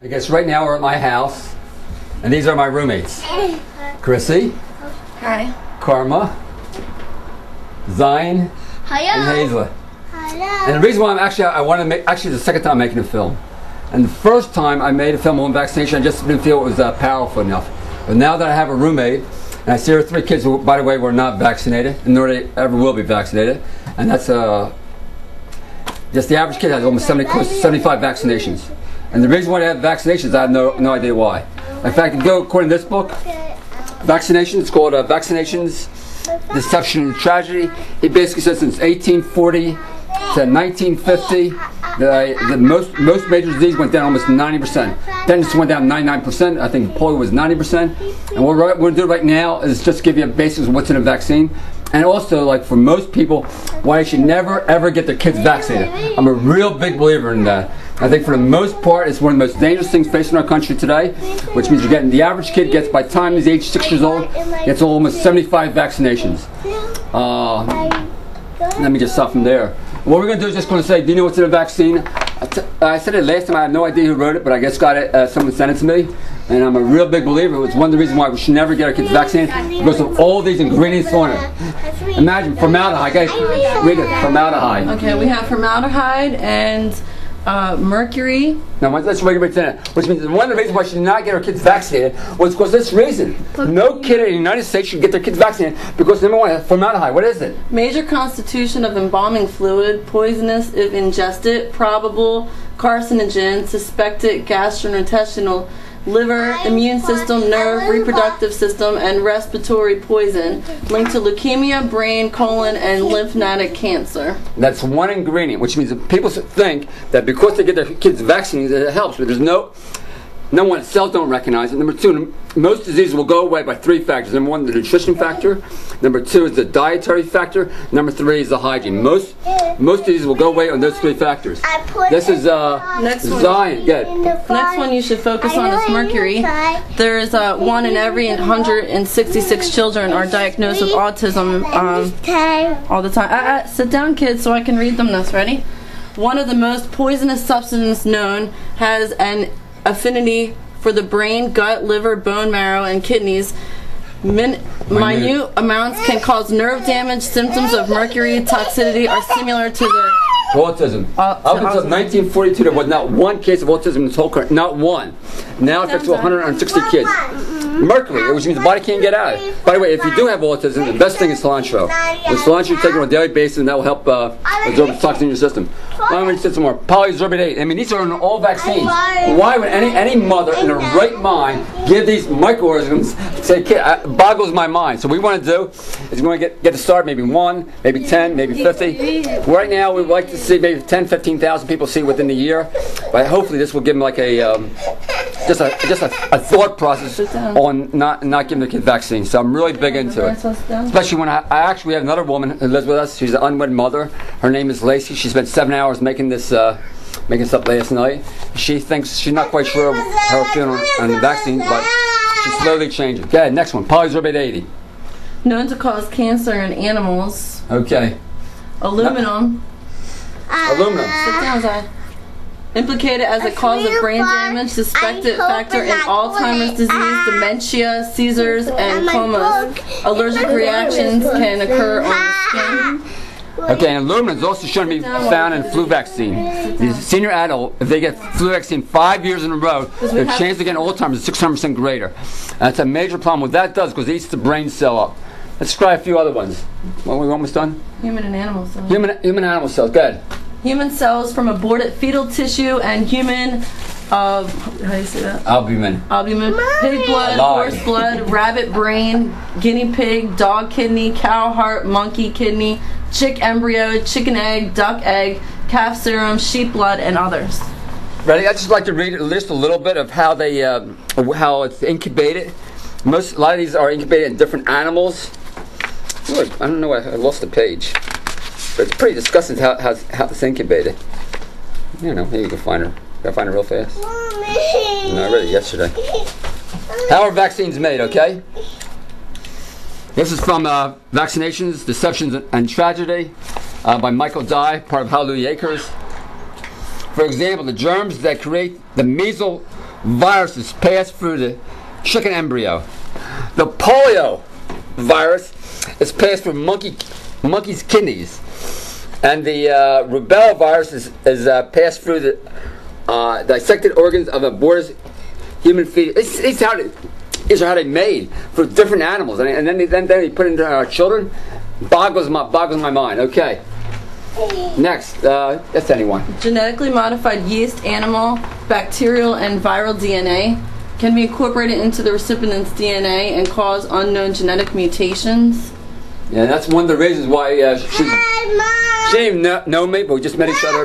I guess right now we're at my house, and these are my roommates. Chrissy. Hi. Karma. Zion. Hello. And Hazel. Hello. And the reason why I want to make, actually the second time I'm making a film. And the first time I made a film on vaccination, I just didn't feel it was powerful enough. But now that I have a roommate, and I see her 3 kids who, by the way, were not vaccinated, and nor they ever will be vaccinated, and that's just the average kid has almost 75 vaccinations. And the reason why they have vaccinations, I have no idea why. In fact, if you go according to this book, Vaccination, it's called Vaccinations, Deception and Tragedy. It basically says since 1840 to 1950, the most major disease went down almost 90%. Then it went down 99%. I think polio was 90%. And what we're going to do right now is just give you a basics of what's in a vaccine. And also, like for most people, why they should never ever get their kids vaccinated. I'm a real big believer in that. I think for the most part, it's one of the most dangerous things facing our country today, which means you're getting, the average kid gets, by the time he's age 6 years old, gets almost 75 vaccinations. Let me just stop from there. What we're going to do is just going to say, do you know what's in a vaccine? I said it last time, I have no idea who wrote it, but I guess got it, someone sent it to me. And I'm a real big believer. It's one of the reasons why we should never get our kids vaccinated, because of all these ingredients on it. Imagine formaldehyde, guys, read it, formaldehyde. Okay, we have formaldehyde and mercury. Now let's read it, which means one of the reasons why we should not get our kids vaccinated was because of this reason. No kid in the United States should get their kids vaccinated because number one, formaldehyde, what is it? Major constitution of embalming fluid, poisonous if ingested, probable, carcinogen, suspected gastrointestinal, liver, immune system, nerve, reproductive system, and respiratory poison, linked to leukemia, brain, colon, and lymphatic cancer. That's one ingredient, which means that people think that because they get their kids vaccines, it helps, but there's no one, cells don't recognize it. Number two, most diseases will go away by 3 factors. Number one, the nutrition factor. Number 2 is the dietary factor. Number 3 is the hygiene. Most diseases will go away on those 3 factors. This is Zion. Next one you should focus on is mercury. There is 1 in every 166 children are diagnosed with autism all the time. Sit down, kids, so I can read them this. Ready? One of the most poisonous substances known has an affinity for the brain, gut, liver, bone marrow, and kidneys. Minute amounts can cause nerve damage. Symptoms of mercury toxicity are similar to the autism. Up until 1942, there was not one case of autism in this whole country. Not one. Now it affects 160 kids. Mercury, which means the body can't get out of it. By the way, if you do have autism, the best thing is cilantro. The cilantro you take on a daily basis, and that will help absorb the toxins in your system. Let me say some more. Polysorbate. I mean, these are in all vaccines. Why would any mother in her right mind give these microorganisms? Say, kid, boggles my mind. So what we want to do is we want to get to start maybe 1, maybe 10, maybe 50. Right now, we would like to see maybe 10, 15,000 people see within the year. But hopefully, this will give them like a just a thought process on not giving the kid vaccines. So I'm really big into it. Especially when I actually have another woman who lives with us. She's an unwed mother. Her name is Lacey. She spent 7 hours making this stuff last night. She thinks she's not quite sure how her feeling on the vaccine, but she's slowly changing. Go ahead, next one. Polysorbate 80. Known to cause cancer in animals. Okay. Aluminum. Aluminum. Sit down, Zai. Implicated as a cause of brain damage, suspected factor in Alzheimer's disease, dementia, seizures, and comas. Allergic reactions can occur on the skin. Okay, and aluminum is also shown to be found in flu vaccine. The senior adult, if they get flu vaccine 5 years in a row, their chance of getting Alzheimer's is 600% greater. That's a major problem. What that does, because it eats the brain cell up. Let's try a few other ones. Well, we're almost done? Human and animal cells. Human animal cells, go ahead. Human cells from aborted fetal tissue and human, how do you say that? Albumin. Albumin. Pig blood, horse blood, rabbit brain, guinea pig, dog kidney, cow heart, monkey kidney, chick embryo, chicken egg, duck egg, calf serum, sheep blood, and others. Ready? I'd just like to read a little bit of how they, how it's incubated. A lot of these are incubated in different animals. Look, I don't know why I lost the page. But it's pretty disgusting how it's incubated. You know, maybe you can find her. Can I find her real fast? Mommy. No, I read it yesterday. How are vaccines made, okay? This is from Vaccinations, Deception and Tragedy by Michael Dye, part of Hallelujah Acres. For example, the germs that create the measles viruses pass through the chicken embryo. The polio virus is passed through monkey's kidneys, and the rubella virus is passed through the dissected organs of aborted human fetus. These are how they made for different animals, and then they put it into our children. Boggles my mind. Okay. Next, that's anyone. Genetically modified yeast, animal, bacterial, and viral DNA can be incorporated into the recipient's DNA and cause unknown genetic mutations. Yeah, that's one of the reasons why she didn't even know me, but we just met each other,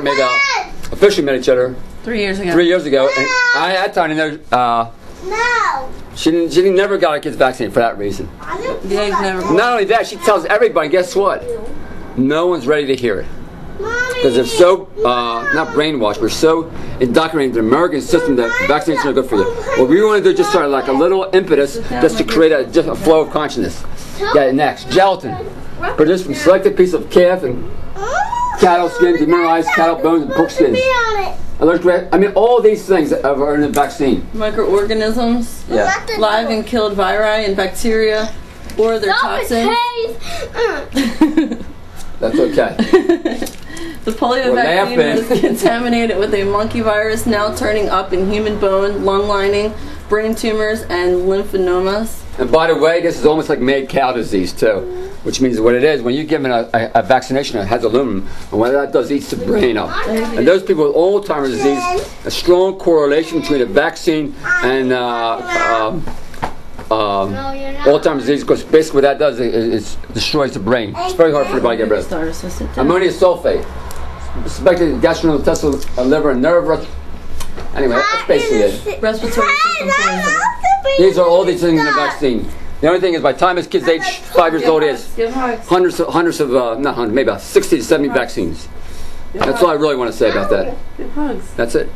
officially met each other 3 years ago. 3 years ago, and I had time to know. She never got her kids vaccinated for that reason. Yeah, never. Not only that, she tells everybody, guess what? No one's ready to hear it. Because they're so, not brainwashed, but so indoctrinated in the American system that vaccinations are good for you. What we want to do is just start like a little impetus just to create a different flow of consciousness. Yeah, next. Gelatin. Produced from selected piece of calf and cattle skin, demineralized cattle bones, and pork skins. I mean, all these things are in the vaccine. Microorganisms, yeah. Live and killed viri and bacteria, or their toxins. That's okay. The polio vaccine was contaminated with a monkey virus, now turning up in human bone, lung lining, brain tumors, and lymphanomas. And by the way, this is almost like mad cow disease too, which means what it is, when you give them a vaccination that has aluminum, and what that does, eats the brain up. And those people with Alzheimer's disease, a strong correlation between the vaccine and Alzheimer's disease, because basically what that does is it destroys the brain. It's very hard for the body to get rid of. Ammonium sulfate, suspected gastrointestinal, liver, and nerve. Anyway, that's basically it. Respiratory system poison. These are all these things in the vaccine. The only thing is, by the time this kid's age 5 years old, is hundreds of not hundreds, maybe about 60 to 70 vaccines. That's all I really want to say about that. Give hugs. That's it.